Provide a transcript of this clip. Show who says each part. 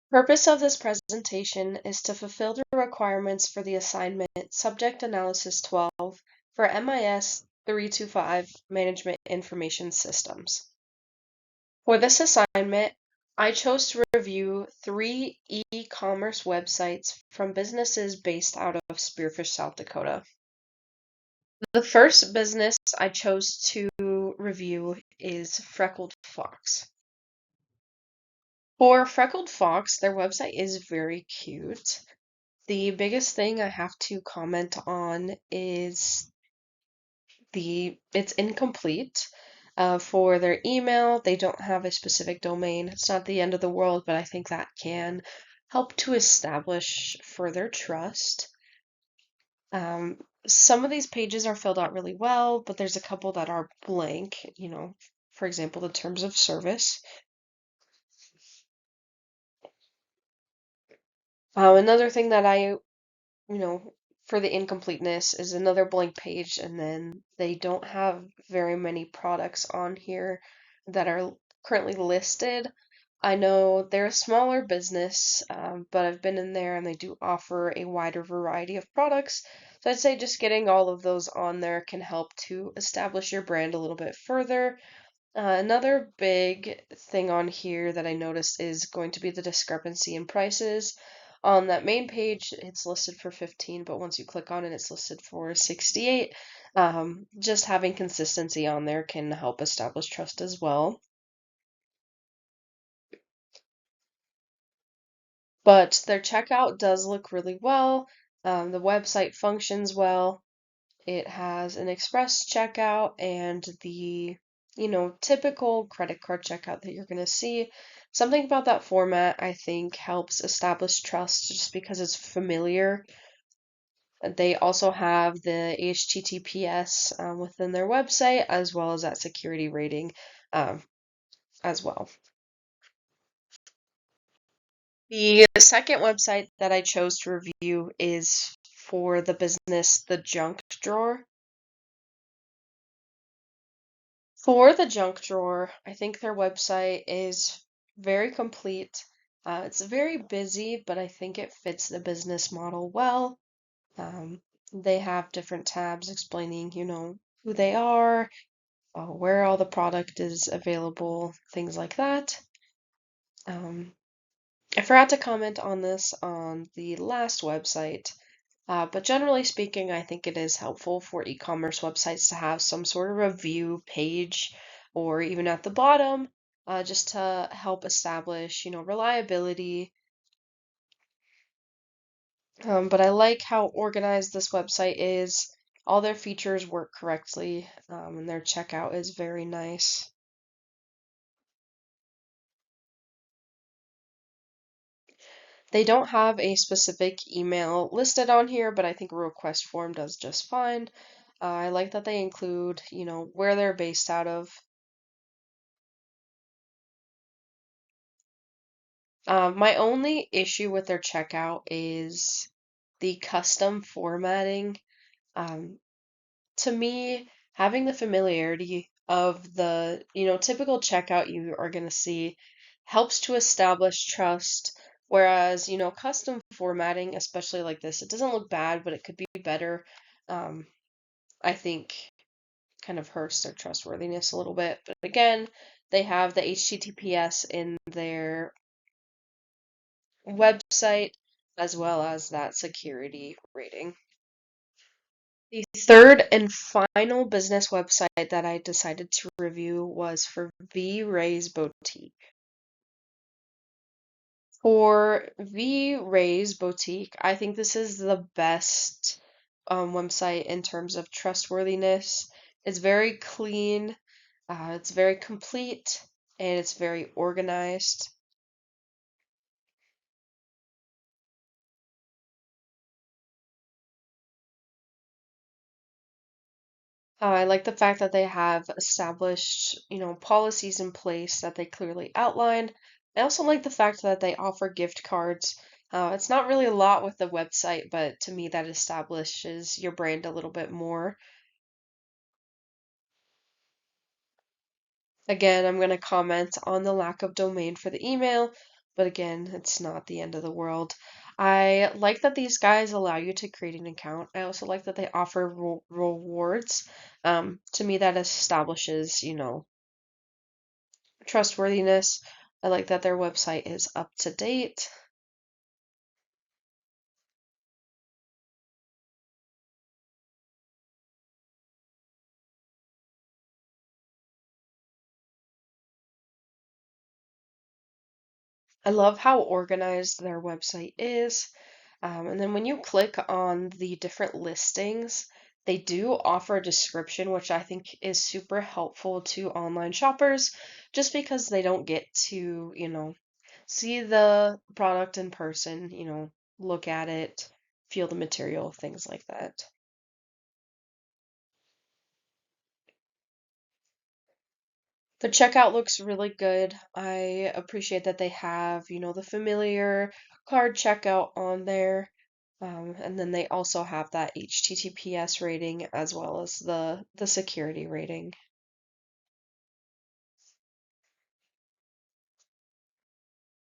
Speaker 1: Purpose of this presentation is to fulfill the requirements for the assignment Subject Analysis 12 for MIS 325 Management Information Systems. For this assignment, I chose to review 3 e-commerce websites from businesses based out of Spearfish, South Dakota. The first business I chose to review is Freckled Fox. For Freckled Fox, their website is very cute. The biggest thing I have to comment on is it's incomplete. For their email, they don't have a specific domain. It's not the end of the world, but I think that can help to establish further trust. Some of these pages are filled out really well, but there's a couple that are blank, for example, the terms of service. Another thing that for the incompleteness is another blank page, and then they don't have very many products on here that are currently listed. I know they're a smaller business, but I've been in there and they do offer a wider variety of products. So I'd say just getting all of those on there can help to establish your brand a little bit further. Another big thing on here that I noticed is going to be the discrepancy in prices. On that main page, it's listed for 15, but once you click on it, it's listed for 68. Just having consistency on there can help establish trust as well. But their checkout does look really well. The website functions well. It has an express checkout and the, typical credit card checkout that you're going to see. Something about that format, I think, helps establish trust just because it's familiar. They also have the HTTPS within their website, as well as that security rating um, as well. The second website that I chose to review is for the business The Junk Drawer. For The Junk Drawer, I think their website is very complete. It's very busy, but I think it fits the business model well. They have different tabs explaining, who they are, where all the product is available, things like that. I forgot to comment on this on the last website, but generally speaking, I think it is helpful for e-commerce websites to have some sort of review page or even at the bottom, just to help establish, reliability. But I like how organized this website is. All their features work correctly, and their checkout is very nice. They don't have a specific email listed on here, but I think a request form does just fine. I like that they include, where they're based out of. My only issue with their checkout is the custom formatting. Um, to me, having the familiarity of the, typical checkout you are going to see helps to establish trust. Whereas, custom formatting, especially like this, it doesn't look bad, but it could be better. Um, I think kind of hurts their trustworthiness a little bit. But again, they have the HTTPS in their website as well as that security rating. The third and final business website that I decided to review was for V-Ray's Boutique. For V-Ray's Boutique, I think this is the best website in terms of trustworthiness. It's very clean, it's very complete, and it's very organized. I like the fact that they have established, policies in place that they clearly outline. I also like the fact that they offer gift cards. It's not really a lot with the website, but to me that establishes your brand a little bit more. Again, I'm going to comment on the lack of domain for the email, but again, it's not the end of the world. I like that these guys allow you to create an account. I also like that they offer rewards. To me, that establishes, trustworthiness. I like that their website is up to date. I love how organized their website is. And then when you click on the different listings, they do offer a description, which I think is super helpful to online shoppers, just because they don't get to, see the product in person, look at it, feel the material, things like that. The checkout looks really good. I appreciate that they have, the familiar card checkout on there. And then they also have that HTTPS rating as well as the security rating.